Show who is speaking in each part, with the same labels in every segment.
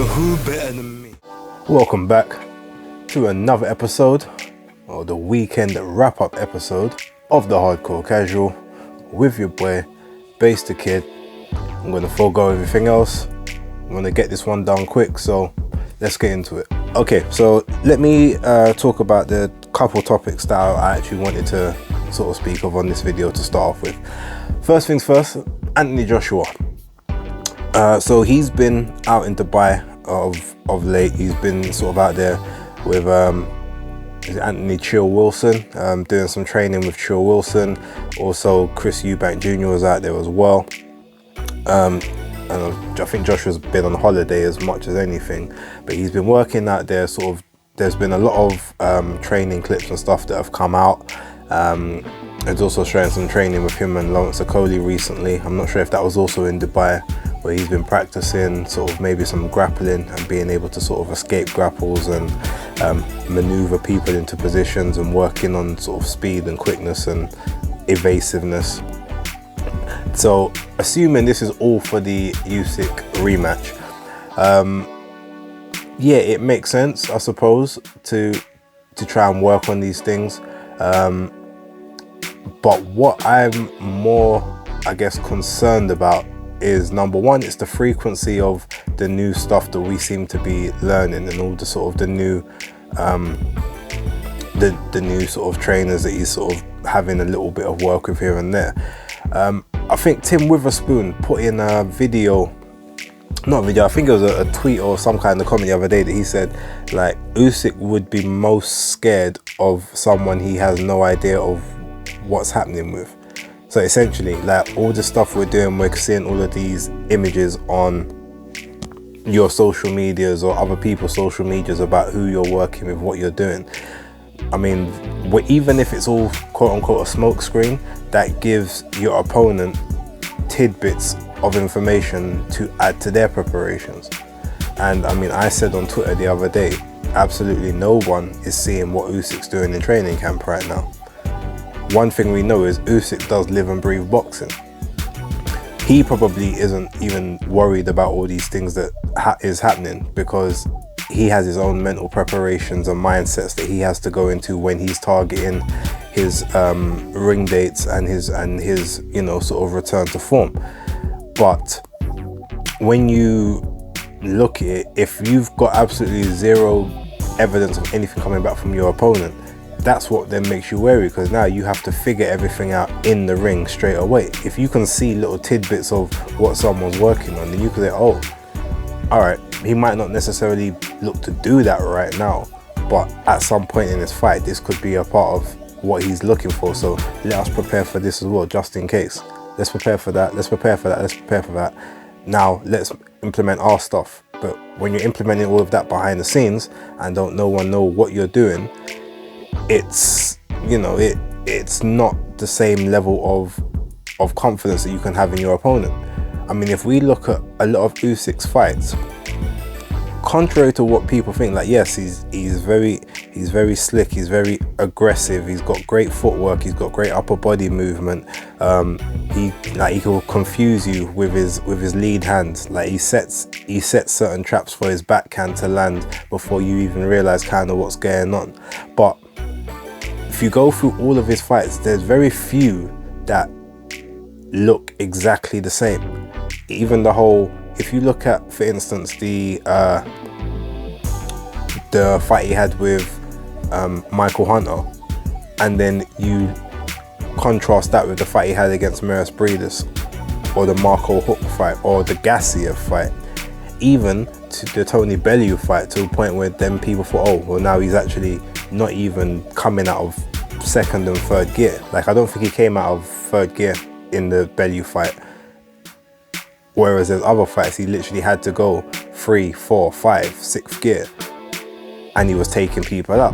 Speaker 1: who better than me?
Speaker 2: Welcome back to another episode, or the weekend wrap-up episode of the Hardcore Casual with your boy, Bass the Kid. I'm going to forego everything else. I'm going to get this one done quick, so let's get into it. Okay, so let me talk about the couple topics that I actually wanted to sort of speak of on this video to start off with. First things first, Anthony Joshua. So he's been out in Dubai of late. He's been sort of out there with Anthony Chill Wilson, doing some training with Chill Wilson. Also Chris Eubank Jr. was out there as well. And I think Joshua's been on holiday as much as anything, but he's been working out there. Sort of, there's been a lot of training clips and stuff that have come out. There's also showing some training with him and Lawrence Okoli recently. I'm not sure if that was also in Dubai, where he's been practicing sort of maybe some grappling and being able to sort of escape grapples and maneuver people into positions and working on sort of speed and quickness and evasiveness. So assuming this is all for the Usyk rematch, yeah, it makes sense, I suppose, to try and work on these things. But what I'm more, I guess, concerned about is, number one, it's the frequency of the new stuff that we seem to be learning and all the sort of the new the new sort of trainers that he's sort of having a little bit of work with here and there. I think Tim Witherspoon put in a video, not a video, I think it was a tweet or some kind of comment the other day, that he said like Usyk would be most scared of someone he has no idea of what's happening with. So essentially, like, all the stuff we're doing, we're seeing all of these images on your social medias or other people's social medias about who you're working with, what you're doing. I mean, even if it's all quote unquote a smoke screen, that gives your opponent tidbits of information to add to their preparations. And I mean, I said on Twitter the other day, absolutely no one is seeing what Usyk's doing in training camp right now. One thing we know is Usyk does live and breathe boxing. He probably isn't even worried about all these things that is happening, because he has his own mental preparations and mindsets that he has to go into when he's targeting his ring dates and his you know, sort of return to form. But when you look at it, if you've got absolutely zero evidence of anything coming back from your opponent, that's what then makes you wary, because now you have to figure everything out in the ring straight away. If you can see little tidbits of what someone's working on, then you can say, oh, all right, he might not necessarily look to do that right now, but at some point in this fight, this could be a part of what he's looking for. So let us prepare for this as well, just in case. Let's prepare for that, let's prepare for that, let's prepare for that. Now let's implement our stuff. But when you're implementing all of that behind the scenes and don't no one know what you're doing, it's, you know, it's not the same level of confidence that you can have in your opponent. I mean, if we look at a lot of Usyk's fights, contrary to what people think, like, yes, he's very slick, he's very aggressive, he's got great footwork, he's got great upper body movement. He will confuse you with his lead hand. Like, he sets certain traps for his backhand to land before you even realize kind of what's going on. But if you go through all of his fights, there's very few that look exactly the same. Even the whole, if you look at, for instance, the fight he had with Michael Hunter, and then you contrast that with the fight he had against Maris Breedis, or the Marco Hook fight, or the Gassiev fight, even to the Tony Bellew fight, to a point where then people thought, oh, well, now he's actually not even coming out of second and third gear. Like, I don't think he came out of third gear in the Bellew fight, whereas there's other fights he literally had to go 3, 4, 5, 6th gear, and he was taking people up.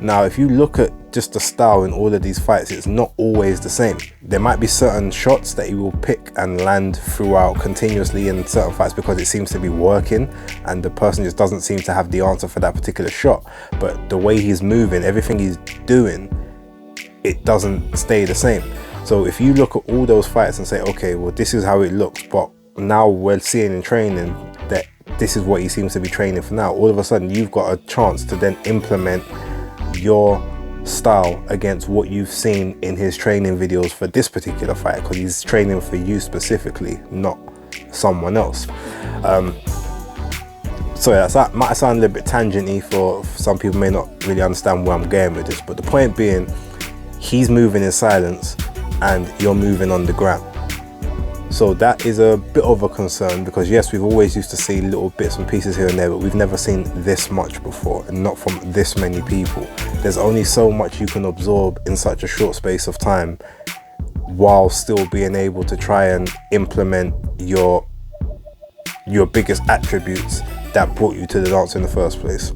Speaker 2: Now, if you look at just the style in all of these fights, it's not always the same. There might be certain shots that he will pick and land throughout continuously in certain fights because it seems to be working and the person just doesn't seem to have the answer for that particular shot. But the way he's moving, everything he's doing, it doesn't stay the same. So if you look at all those fights and say, okay, well, this is how it looks, but now we're seeing in training that this is what he seems to be training for now. All of a sudden you've got a chance to then implement your style against what you've seen in his training videos for this particular fight, because he's training for you specifically, not someone else. So yeah, that might sound a little bit tangenty for some people, may not really understand where I'm going with this, but the point being, he's moving in silence and you're moving on the ground. So that is a bit of a concern, because yes, we've always used to see little bits and pieces here and there, but we've never seen this much before, and not from this many people. There's only so much you can absorb in such a short space of time, while still being able to try and implement your biggest attributes that brought you to the dance in the first place.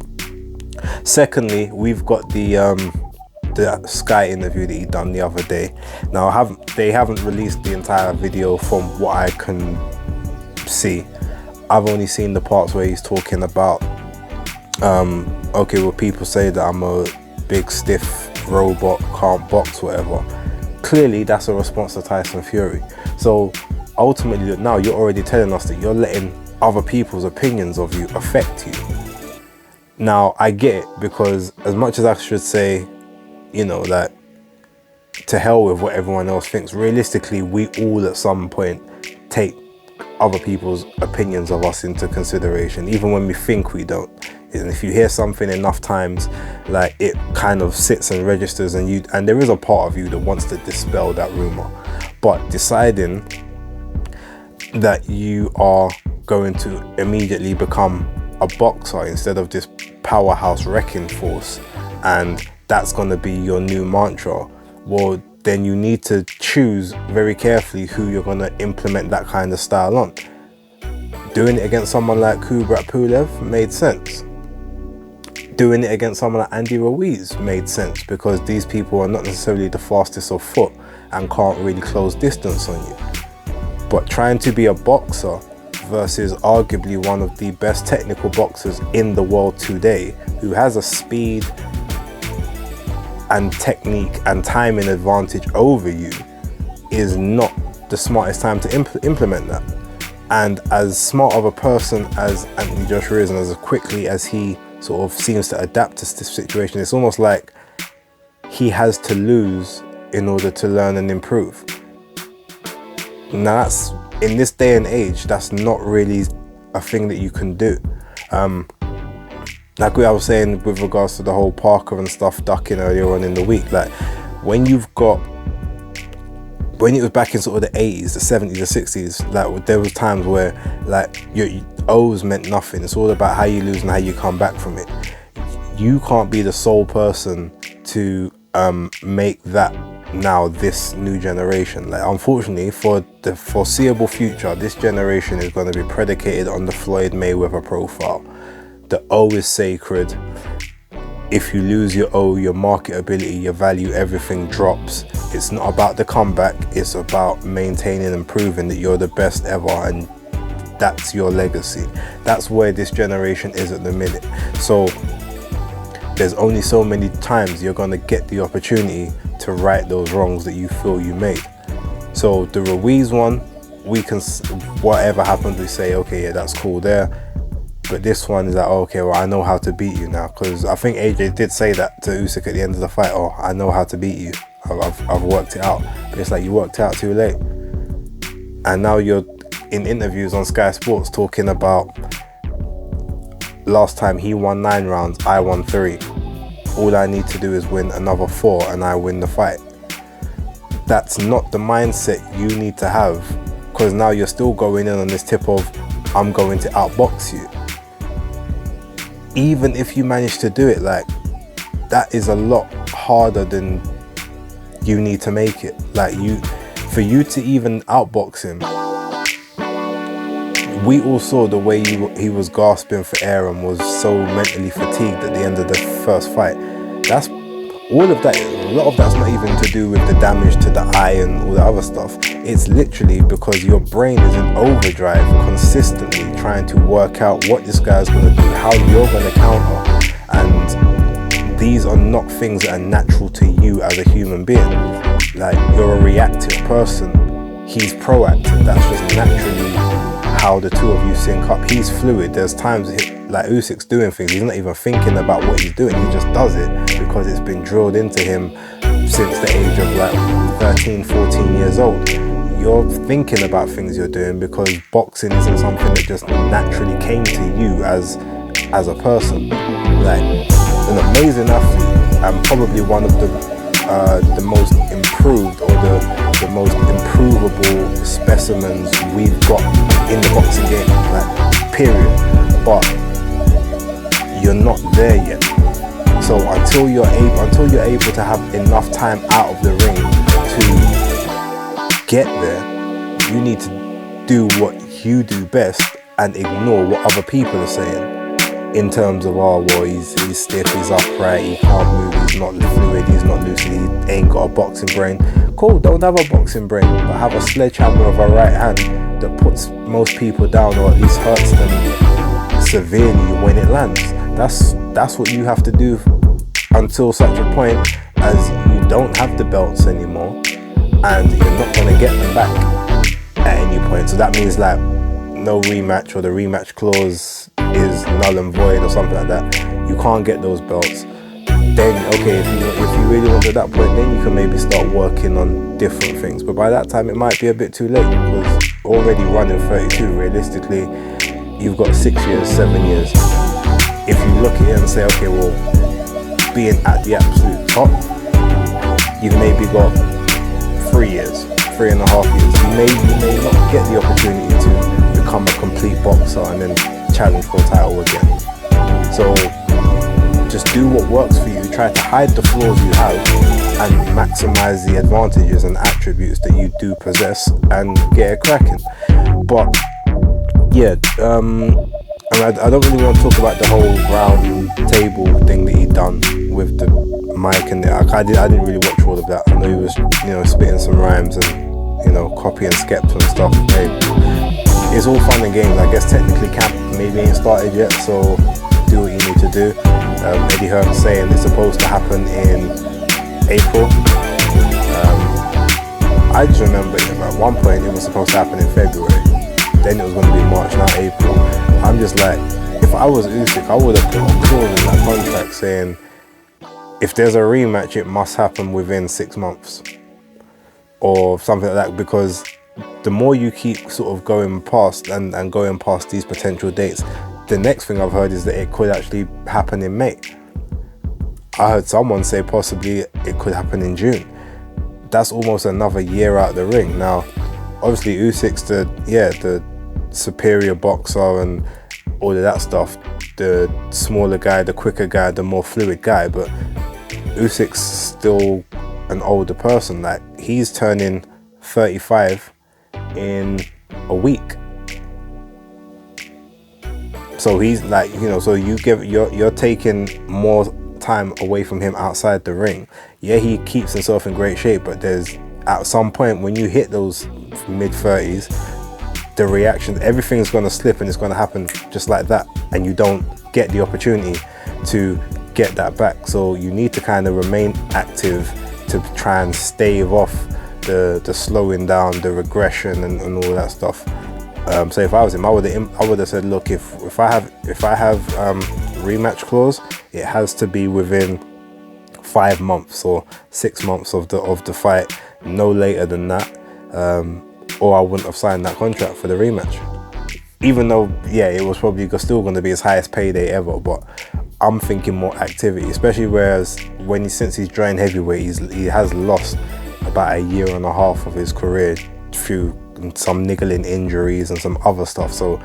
Speaker 2: Secondly, we've got the Sky interview that he done the other day. Now they haven't released the entire video from what I can see. I've only seen the parts where he's talking about okay, well, people say that I'm a big stiff robot, can't box, whatever. Clearly that's a response to Tyson Fury. So ultimately now you're already telling us that you're letting other people's opinions of you affect you. Now I get it, because as much as I should say, you know, that to hell with what everyone else thinks, realistically we all at some point take other people's opinions of us into consideration, even when we think we don't. And if you hear something enough times, like, it kind of sits and registers, and there is a part of you that wants to dispel that rumor. But deciding that you are going to immediately become a boxer instead of this powerhouse wrecking force, and that's going to be your new mantra, well, then you need to choose very carefully who you're going to implement that kind of style on. Doing it against someone like Kubrat Pulev made sense. Doing it against someone like Andy Ruiz made sense, because these people are not necessarily the fastest of foot and can't really close distance on you. But trying to be a boxer versus arguably one of the best technical boxers in the world today, who has a speed and technique and timing advantage over you, is not the smartest time to implement that. And as smart of a person as Anthony Joshua is, and as quickly as he sort of seems to adapt to this situation, it's almost like he has to lose in order to learn and improve. Now that's, in this day and age, that's not really a thing that you can do. Like I was saying with regards to the whole Parker and stuff ducking earlier on in the week, like when it was back in sort of the 80s, the 70s, the 60s, like there was times where like your O's meant nothing. It's all about how you lose and how you come back from it. You can't be the sole person to make that now this new generation. Like, unfortunately, for the foreseeable future, this generation is going to be predicated on the Floyd Mayweather profile. The O is sacred. If you lose your O, your marketability, your value, everything drops. It's not about the comeback, it's about maintaining and proving that you're the best ever, and that's your legacy. That's where this generation is at the minute. So there's only so many times you're going to get the opportunity to right those wrongs that you feel you made. So the Ruiz one, we can, whatever happens, we say, okay, yeah, that's cool there. But this one is like, oh, okay, well, I know how to beat you now. Because I think AJ did say that to Usyk at the end of the fight. Oh, I know how to beat you. I've worked it out. But it's like, you worked it out too late. And now you're in interviews on Sky Sports talking about last time he won 9 rounds, I won 3. All I need to do is win another 4 and I win the fight. That's not the mindset you need to have, because now you're still going in on this tip of, I'm going to outbox you. Even if you manage to do it, like, that is a lot harder than you need to make it. Like, for you to even outbox him, we all saw the way he was gasping for air and was so mentally fatigued at the end of the first fight. That's all of that. A lot of that's not even to do with the damage to the eye and all the other stuff. It's literally because your brain is in overdrive, consistently trying to work out what this guy's going to do, how you're going to counter. And these are not things that are natural to you as a human being. Like, you're a reactive person. He's proactive. That's just naturally how the two of you sync up. He's fluid. There's times like Usyk's doing things, he's not even thinking about what he's doing, he just does it because it's been drilled into him since the age of like 13, 14 years old. You're thinking about things you're doing because boxing isn't something that just naturally came to you as a person. Like, an amazing athlete and probably one of the most improved or the most improvable specimens we've got in the boxing game, like, period. But you're not there yet. So until you're able to have enough time out of the ring to get there, you need to do what you do best and ignore what other people are saying. In terms of, oh well, he's stiff, he's upright, he can't move, he's not fluid, he's not lucid, he ain't got a boxing brain. Cool, don't have a boxing brain, but have a sledgehammer of a right hand that puts most people down, or at least hurts them severely when it lands. That's what you have to do until such a point as you don't have the belts anymore and you're not going to get them back at any point. So that means like no rematch, or the rematch clause is null and void or something like that. You can't get those belts. Then okay, if you really want to that point, then you can maybe start working on different things. But by that time it might be a bit too late, because already running 32, realistically you've got 6 years, 7 years. If you look at it and say, okay, well, being at the absolute top, you've maybe got 3 years, 3.5 years. You may not get the opportunity to become a complete boxer and then challenge for a title again. So just do what works for you. Try to hide the flaws you have and maximize the advantages and attributes that you do possess and get it cracking. But yeah, I don't really want to talk about the whole round table thing that he done with the mic and I didn't really watch all of that. I know he was, spitting some rhymes and, copying Skepta and stuff. Hey, it's all fun and games. I guess technically camp maybe ain't started yet, so do what you need to do. Eddie Hearn saying it's supposed to happen in April. I just remember at one point it was supposed to happen in February. Then it was going to be March, not April. I'm just like, if I was Usyk, I would have put a clause in that contract saying if there's a rematch, it must happen within 6 months or something like that, because the more you keep sort of going past and going past these potential dates, the next thing I've heard is that it could actually happen in May. I heard someone say possibly it could happen in June. That's almost another year out the ring. Now, obviously Usyk's the superior boxer and all of that stuff, the smaller guy, the quicker guy, the more fluid guy, but Usyk's still an older person. Like, he's turning 35 in a week. So he's like, so you're taking more time away from him outside the ring. Yeah, he keeps himself in great shape, but there's at some point when you hit those mid-30s, the reactions, everything's going to slip and it's going to happen just like that, and you don't get the opportunity to get that back. So you need to kind of remain active to try and stave off the slowing down, the regression and all that stuff. So if I was him, I would have said, look, if I have rematch clause, it has to be within 5 months or 6 months of the fight, no later than that, or I wouldn't have signed that contract for the rematch. Even though, yeah, it was probably still going to be his highest payday ever, but I'm thinking more activity, especially whereas since he's joined heavyweight, he has lost about 1.5 years of his career through some niggling injuries and some other stuff. So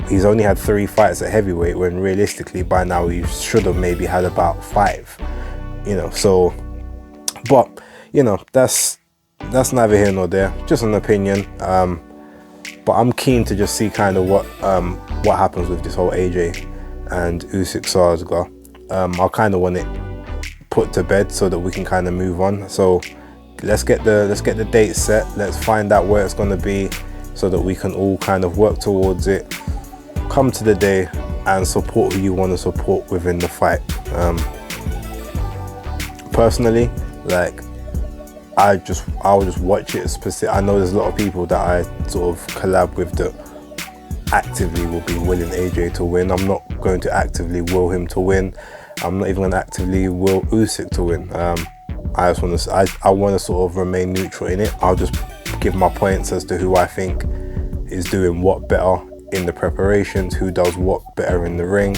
Speaker 2: he's only had 3 fights at heavyweight, when realistically by now he should have maybe had about 5. So, but that's neither here nor there, just an opinion. But I'm keen to just see kind of what happens with this whole AJ and Usyk saga. I kind of want it put to bed so that we can kind of move on. So let's get the date set. Let's find out where it's going to be so that we can all kind of work towards it. Come to the day and support who you want to support within the fight. Personally, like, I'll just watch it. I know there's a lot of people that I sort of collab with that actively will be willing AJ to win. I'm not going to actively will him to win. I'm not even going to actively will Usyk to win. I just want to, I want to sort of remain neutral in it. I'll just give my points as to who I think is doing what better in the preparations, who does what better in the ring,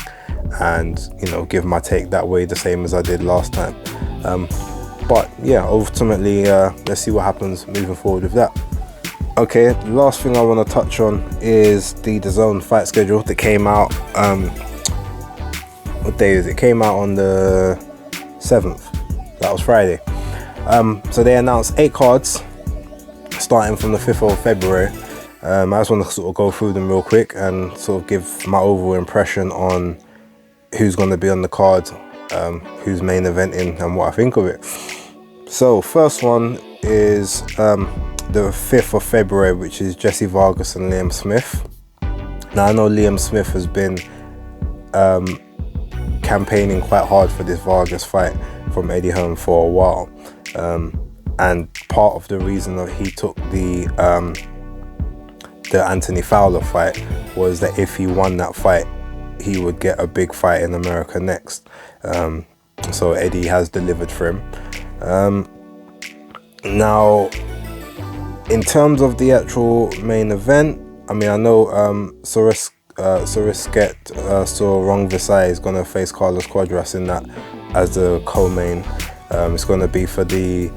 Speaker 2: and you know, give my take that way, the same as I did last time. But yeah, ultimately, let's see what happens moving forward with that. Okay, last thing I want to touch on is the DAZN fight schedule that came out. What day is it? It came out on the 7th. That was Friday. So they announced 8 cards starting from the 5th of February. I just want to sort of go through them real quick and sort of give my overall impression on who's going to be on the card, who's main eventing, and what I think of it. So first one is the 5th of February, which is Jesse Vargas and Liam Smith. Now I know Liam Smith has been campaigning quite hard for this Vargas fight from Eddie Hearn for a while, and part of the reason that he took the Anthony Fowler fight was that if he won that fight, he would get a big fight in America next. So Eddie has delivered for him. Now, in terms of the actual main event, I mean, I know Sorisket Rong Visay is going to face Carlos Cuadras in that as the co-main. It's going to be for the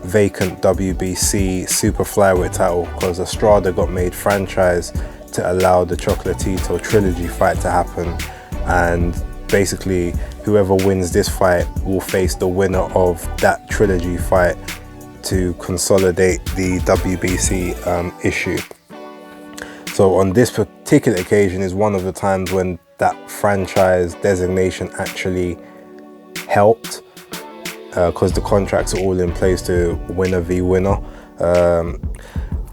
Speaker 2: vacant WBC super flyweight title, because Estrada got made franchise to allow the Chocolatito trilogy fight to happen, and basically whoever wins this fight will face the winner of that trilogy fight to consolidate the WBC issue. So on this particular occasion is one of the times when that franchise designation actually helped, because the contracts are all in place to winner v winner.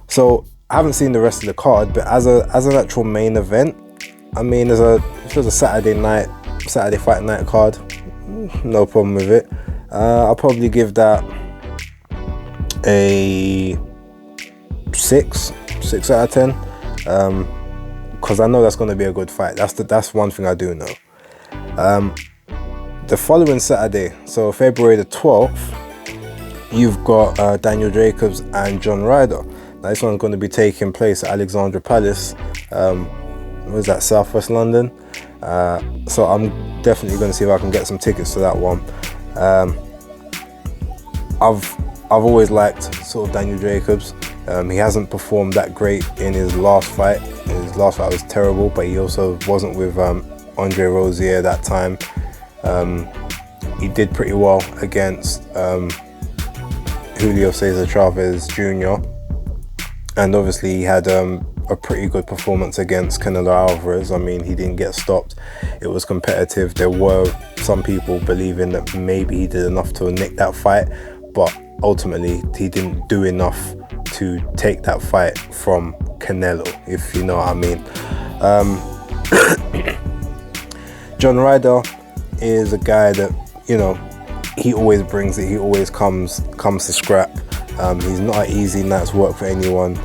Speaker 2: So I haven't seen the rest of the card, but as an actual main event, I mean, if it was a Saturday fight night card, no problem with it. I'll probably give that a 6 out of 10, because I know that's going to be a good fight. That's one thing I do know. The following Saturday, so February the 12th, you've got Daniel Jacobs and John Ryder. Now this one's going to be taking place at Alexandra Palace. What is that, Southwest London? So I'm definitely going to see if I can get some tickets to that one. I've always liked sort of Daniel Jacobs. He hasn't performed that great in his last fight. His last fight was terrible, but he also wasn't with Andre Rozier that time. He did pretty well against Julio Cesar Chavez Jr. And obviously he had a pretty good performance against Canelo Alvarez. I mean, he didn't get stopped. It was competitive. There were some people believing that maybe he did enough to nick that fight, but ultimately he didn't do enough to take that fight from Canelo, if you know what I mean. John Ryder is a guy that, you know, he always brings it. He always comes to scrap. He's not an easy night's work for anyone.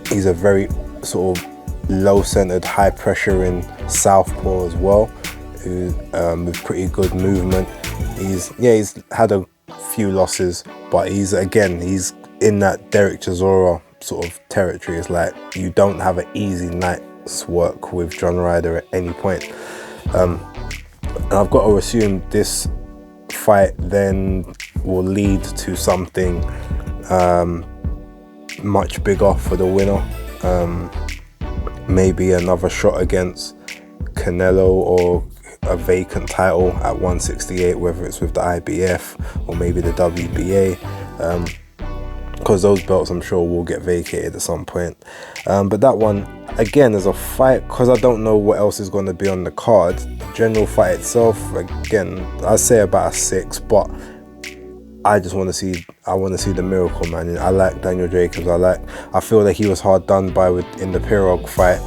Speaker 2: He's a very sort of low-centered, high-pressuring southpaw as well, with pretty good movement. He's had a few losses, but he's in that Derek Chisora sort of territory. It's like you don't have an easy night's work with John Ryder at any point. And I've got to assume this fight then will lead to something much bigger for the winner. Maybe another shot against Canelo, or a vacant title at 168, whether it's with the IBF or maybe the WBA, because those belts I'm sure will get vacated at some point. But that one, again, is a fight, because I don't know what else is going to be on the card. The general fight itself, again, I'd say about a 6, but I just want to see the miracle, man. I like Daniel Jacobs. I feel that he was hard done by in the Pirog fight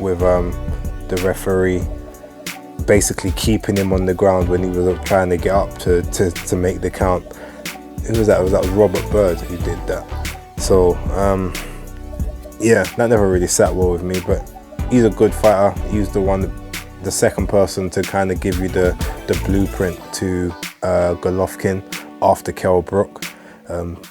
Speaker 2: with the referee basically keeping him on the ground when he was trying to get up to make the count. Who was that? That was Robert Byrd who did that. So yeah, that never really sat well with me, but he's a good fighter. He's the second person to kind of give you the blueprint to Golovkin after Kell Brook.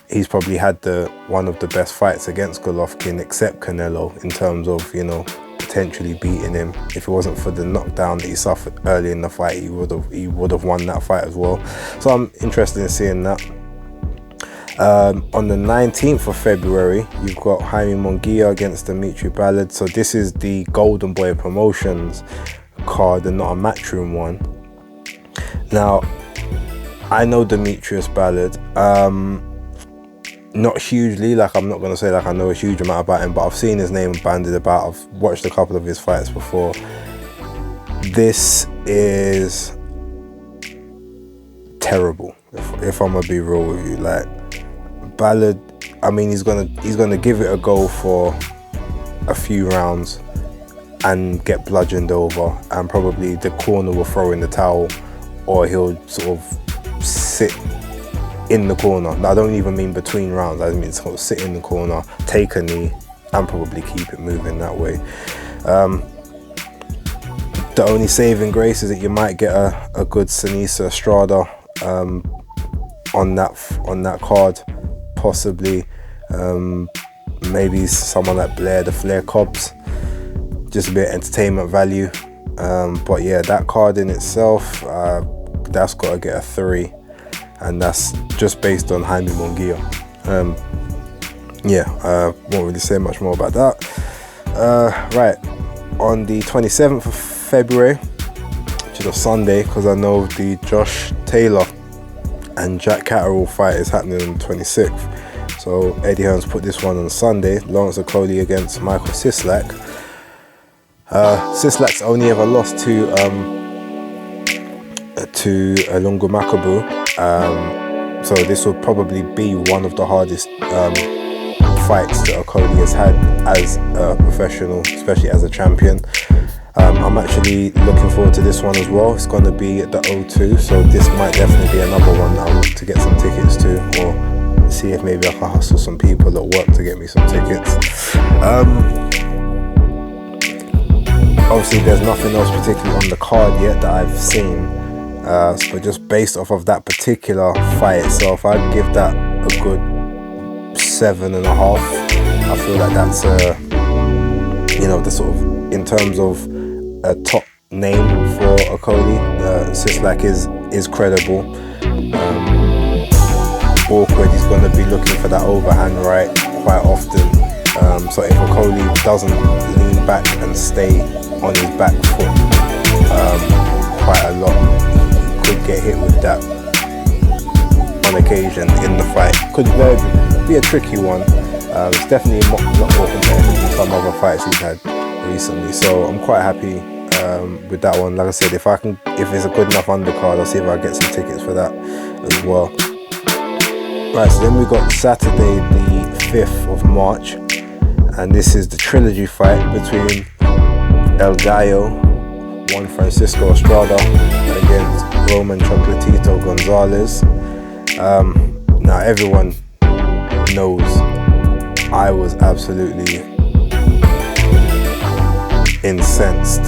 Speaker 2: He's probably had one of the best fights against Golovkin, except Canelo, in terms of, you know, potentially beating him. If it wasn't for the knockdown that he suffered early in the fight, he would have won that fight as well. So I'm interested in seeing that. On the 19th of February, you've got Jaime Mongia against Dimitri Ballard. So this is the Golden Boy Promotions card and not a Matchroom one. Now, I know Demetrius Ballard, not hugely, like I'm not going to say like I know a huge amount about him, but I've seen his name bandied about. I've watched a couple of his fights before. This is terrible, if I'm gonna be real with you. Like, Ballard, I mean, he's gonna give it a go for a few rounds and get bludgeoned over, and probably the corner will throw in the towel, or he'll sort of sit in the corner. I don't even mean between rounds, I mean sort of sit in the corner, take a knee, and probably keep it moving that way. The only saving grace is that you might get a good Sinisa Estrada on that card, possibly. Maybe someone like Blair the Flair Cobbs, just a bit of entertainment value. But yeah, that card in itself, that's got to get a 3, and that's just based on Jaime Mongia. Won't really say much more about that. Right, on the 27th of February, which is a Sunday, because I know the Josh Taylor and Jack Catterall fight is happening on the 26th. So Eddie Hearn's put this one on Sunday. Lawrence Okoli against Michael Sislak. Sislak's only ever lost to Lungu Makabu. So this will probably be one of the hardest fights that Okoli has had as a professional, especially as a champion. I'm actually looking forward to this one as well. It's going to be at the O2, so this might definitely be another one that I'll look to get some tickets to, or see if maybe I can hustle some people at work to get me some tickets. Obviously there's nothing else particularly on the card yet that I've seen, but just based off of that particular fight itself, I'd give that a good 7.5. I feel like that's you know, the sort of, in terms of a top name for Okoli, Sislak is credible. Awkward, he's going to be looking for that overhand right quite often. So if Okoli doesn't lean back and stay on his back foot quite a lot, he could get hit with that on occasion in the fight. Could be a tricky one. It's definitely a lot more competitive than some other fights he's had recently, so I'm quite happy with that one. Like I said, if it's a good enough undercard, I'll see if I get some tickets for that as well. Right, so then we got Saturday the 5th of March, and this is the trilogy fight between El Gallo, Juan Francisco Estrada, against Roman Chocolatito Gonzalez. Now everyone knows I was absolutely incensed.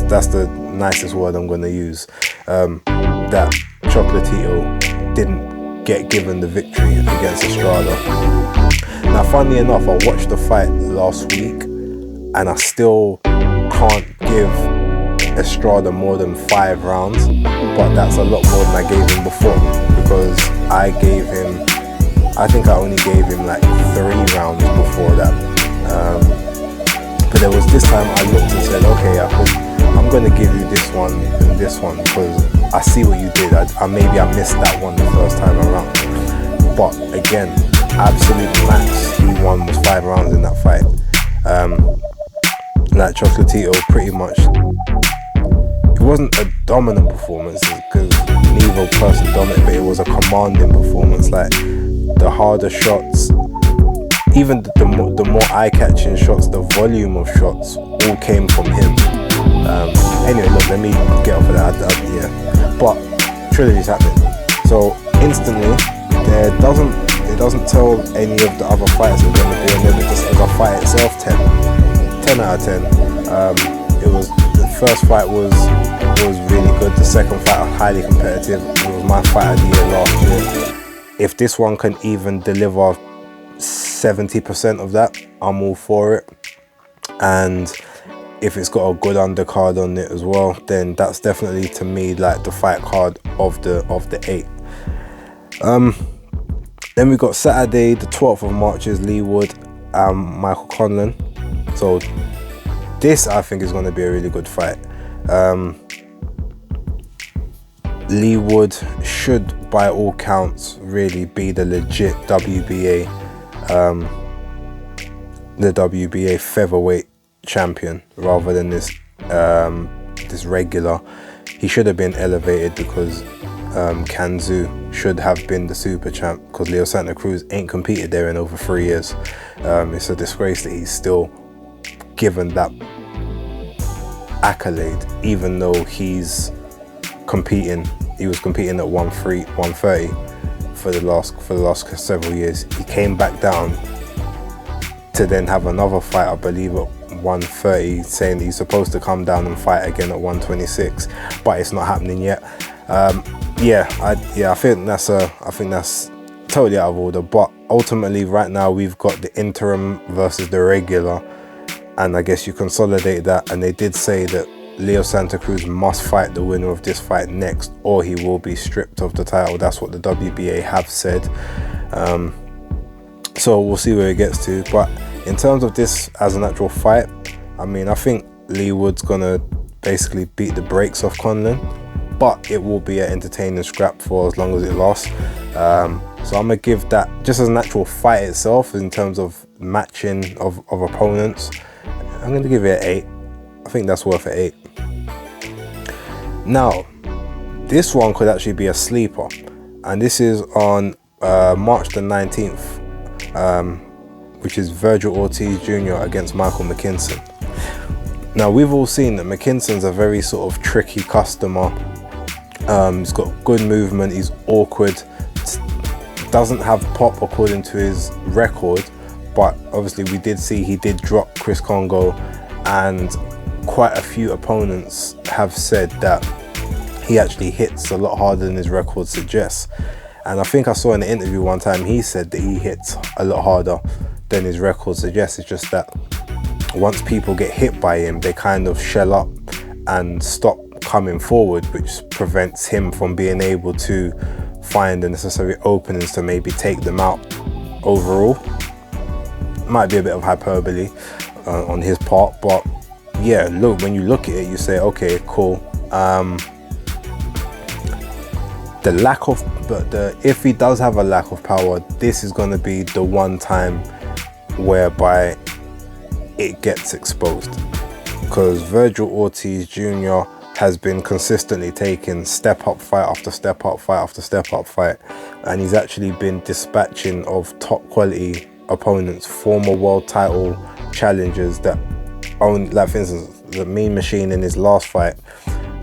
Speaker 2: That's the nicest word I'm going to use. That Chocolatito didn't get given the victory against Estrada. Now, funnily enough, I watched the fight last week, and I still can't give Estrada more than 5 rounds, but that's a lot more than I gave him before, because I think I only gave him like 3 rounds before that. But there was this time I looked and said, okay, I'm going to give you this one and this one, because I see what you did. Maybe I missed that one the first time around. But again, absolute max he won was 5 rounds in that fight. Like Chocolatito, pretty much, it wasn't a dominant performance, because neither person dominated, but it was a commanding performance. Like, the harder shots, even the more eye-catching shots, the volume of shots all came from him. Anyway, look, let me get off of that. Yeah, but trilogy's happening, so instantly it doesn't tell any of the other fights that are going to be, and then it just as a fight itself 10 out of 10. It was, the first fight was really good. The second fight was highly competitive. It was my fight of the year last year. If this one can even deliver 70% of that, I'm all for it. And if it's got a good undercard on it as well, then that's definitely, to me, like the fight card of the 8. Then we got Saturday the 12th of March is Lee Wood and Michael Conlan. So this, I think, is going to be a really good fight. Lee Wood should, by all counts, really be the legit WBA, the WBA featherweight champion, rather than this this regular. He should have been elevated, because Kanzu should have been the super champ, because Leo Santa Cruz ain't competed there in over 3 years. It's a disgrace that he's still given that accolade, even though he's competing. He was competing at 130 for the last several years. He came back down to then have another fight, I believe, at 130, saying that he's supposed to come down and fight again at 126, but it's not happening yet. I think that's totally out of order. But ultimately, right now, we've got the interim versus the regular, and I guess you consolidate that. And they did say that Leo Santa Cruz must fight the winner of this fight next, or he will be stripped of the title. That's what the WBA have said. So we'll see where it gets to. But in terms of this as an actual fight, I mean, I think Lee Wood's gonna basically beat the brakes off Conlan, but it will be an entertaining scrap for as long as it lasts. So I'm gonna give that, just as an actual fight itself, in terms of matching of opponents, I'm gonna give it an 8. I think that's worth an 8. Now, this one could actually be a sleeper, and this is on March the 19th, which is Virgil Ortiz Jr. against Michael McKinson. Now, we've all seen that McKinson's a very sort of tricky customer. He's got good movement, he's awkward, doesn't have pop according to his record, but obviously we did see he did drop Chris Congo, and quite a few opponents have said that he actually hits a lot harder than his record suggests. And I think I saw in an interview one time he said that he hits a lot harder than his record suggests. It's just that once people get hit by him, they kind of shell up and stop coming forward, which prevents him from being able to find the necessary openings to maybe take them out overall. Might be a bit of hyperbole on his part, but yeah, look, when you look at it, you say, okay, cool. If he does have a lack of power, this is going to be the one time whereby it gets exposed, because Virgil Ortiz Jr. has been consistently taking step up fight after step up fight after step up fight, and he's actually been dispatching of top quality opponents, former world title challengers that own, like for instance, the Mean Machine in his last fight,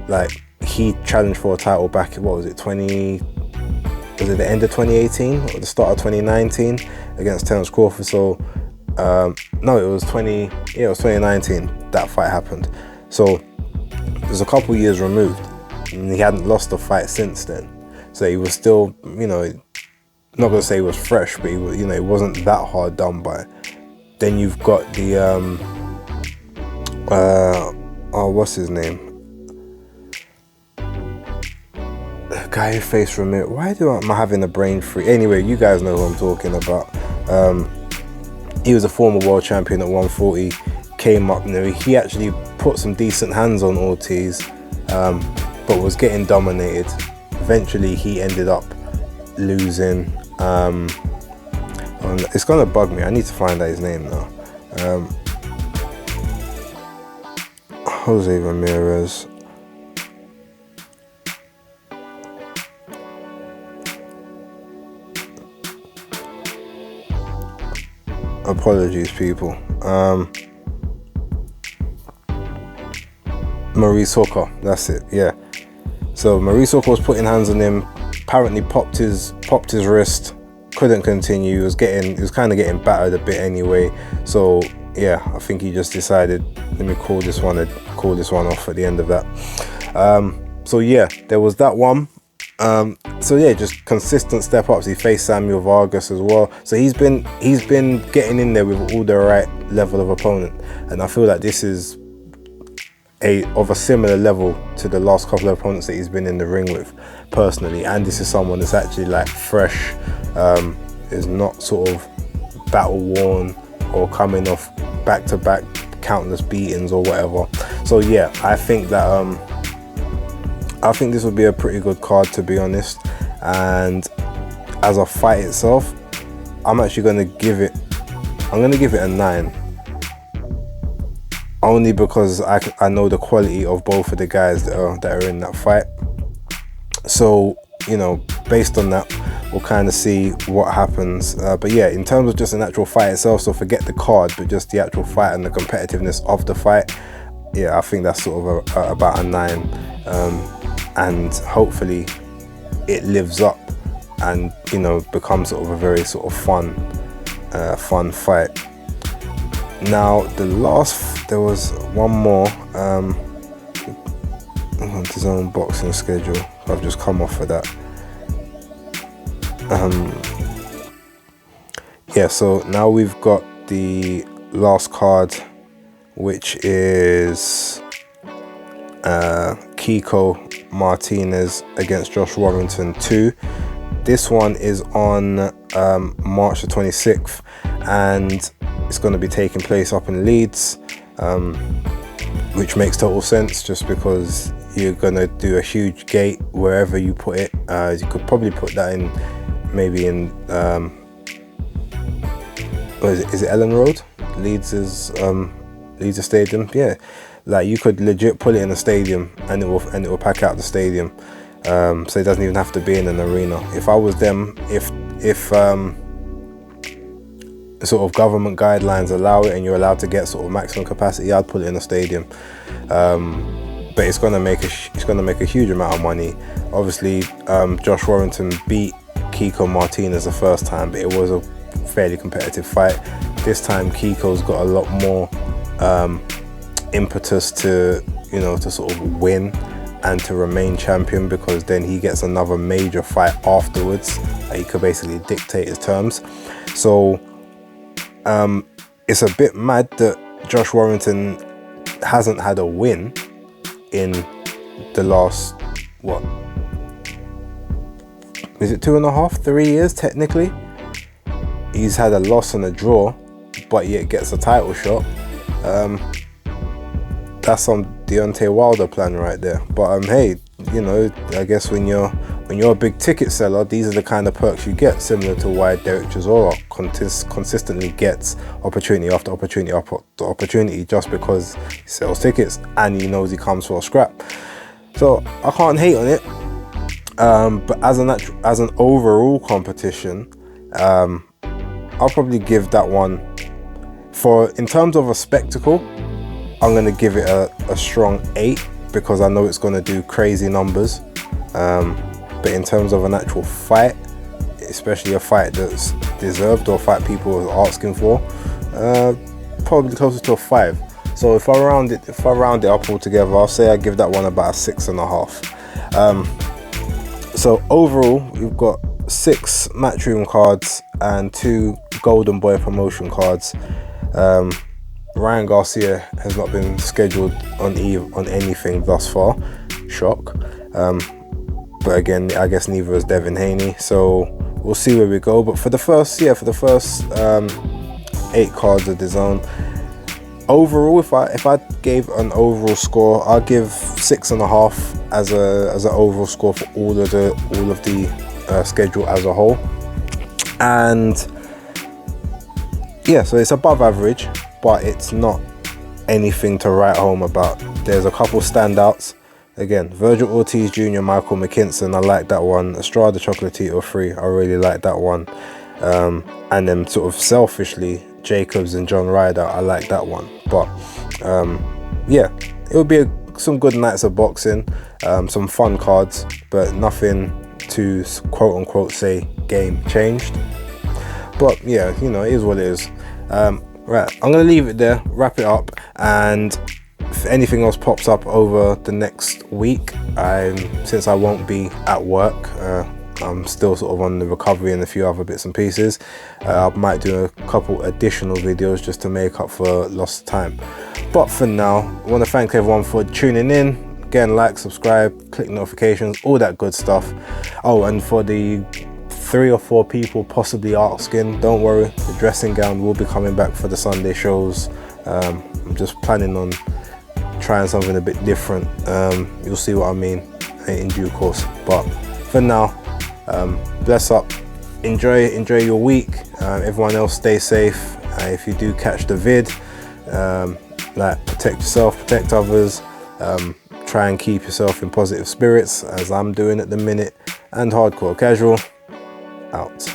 Speaker 2: like he challenged for a title back, what was it, was it the end of 2018 or the start of 2019 against Terence Crawford? So no, it was 2019 that fight happened. So it was a couple years removed, and he hadn't lost a fight since then. So he was still, you know, not gonna say he was fresh, but he was, you know, it wasn't that hard done by. Then you've got the what's his name? The guy who faced Ramiro. Why am I having a brain freeze? Anyway, you guys know who I'm talking about. He was a former world champion at 140. Came up, you know, he actually put some decent hands on Ortiz, but was getting dominated. Eventually, he ended up losing. It's gonna bug me. I need to find out his name now. Jose Ramirez. Apologies, people. Maurice Hooker, that's it, yeah. So Maurice Hooker was putting hands on him, apparently popped his wrist, couldn't continue. He was kind of getting battered a bit anyway. So yeah, I think he just decided, let me call this one off at the end of that. So yeah, there was that one. So yeah, just consistent step ups. He faced Samuel Vargas as well, so he's been getting in there with all the right level of opponent, and I feel like this is of a similar level to the last couple of opponents that he's been in the ring with personally. And this is someone that's actually like fresh, is not sort of battle worn or coming off back-to-back countless beatings or whatever. So yeah, I think that I think this would be a pretty good card, to be honest. And as a fight itself, I'm actually going to give it a 9, only because I know the quality of both of the guys that are in that fight. So, you know, based on that, we'll kind of see what happens. But yeah, in terms of just an actual fight itself, so forget the card, but just the actual fight and the competitiveness of the fight, yeah, I think that's sort of about a 9. And hopefully it lives up and, you know, becomes sort of a very sort of fun fight. Now there was one more on DAZN boxing schedule. I've just come off of that. Yeah, so now we've got the last card, which is Kiko Martinez against Josh Warrington 2. This one is on March the 26th, and it's going to be taking place up in Leeds, which makes total sense just because you're going to do a huge gate wherever you put it. You could probably put that in, maybe in is it Ellen Road? Leeds Stadium. Yeah, like you could legit put it in a stadium and it will pack out the stadium. So it doesn't even have to be in an arena. If I was them, if sort of government guidelines allow it and you're allowed to get sort of maximum capacity, I'd put it in a stadium. But it's gonna make a huge amount of money. Obviously, Josh Warrington beat Kiko Martinez the first time, but it was a fairly competitive fight. This time Kiko's got a lot more impetus to, you know, to sort of win and to remain champion, because then he gets another major fight afterwards. He could basically dictate his terms. So it's a bit mad that Josh Warrington hasn't had a win in the last, what, is it 2.5, 3 years technically? He's had a loss and a draw, but yet gets a title shot. That's some Deontay Wilder plan right there. But hey, you know, I guess when you're a big ticket seller, these are the kind of perks you get, similar to why Derek Chisora consistently gets opportunity after opportunity after opportunity, just because he sells tickets and he knows he comes for a scrap. So I can't hate on it. But as an overall competition, I'll probably give that one, in terms of a spectacle, I'm going to give it a strong 8, because I know it's going to do crazy numbers. But in terms of an actual fight, especially a fight that's deserved or a fight people are asking for, probably closer to a 5. So if I round it up altogether, I'll say I give that one about a 6.5. So overall, we've got 6 Matchroom cards and 2 Golden Boy promotion cards. Ryan Garcia has not been scheduled on anything thus far. Shock. But again, I guess neither is Devin Haney. So we'll see where we go. But for the first 8 cards of DAZN, overall, if I gave an overall score, I'll give 6.5 as an overall score for all of the schedule as a whole. And yeah, so it's above average, but it's not anything to write home about. There's a couple standouts. Again, Virgil Ortiz Jr., Michael McKinson, I like that one. Estrada Chocolatito 3, I really like that one. And then sort of selfishly, Jacobs and John Ryder, I like that one. But yeah, it would be some good nights of boxing, some fun cards, but nothing to quote unquote say game changed. But yeah, you know, it is what it is. Right, I'm gonna leave it there, wrap it up, and if anything else pops up over the next week, since I won't be at work, I'm still sort of on the recovery and a few other bits and pieces, I might do a couple additional videos just to make up for lost time. But for now, I want to thank everyone for tuning in. Again, like, subscribe, click notifications, all that good stuff. Oh, and for the 3 or 4 people possibly asking, don't worry, the dressing gown will be coming back for the Sunday shows. I'm just planning on trying something a bit different. You'll see what I mean in due course. But for now, bless up, enjoy your week. Everyone else, stay safe. If you do catch the vid, like, protect yourself, protect others. Try and keep yourself in positive spirits, as I'm doing at the minute. And hardcore casual out.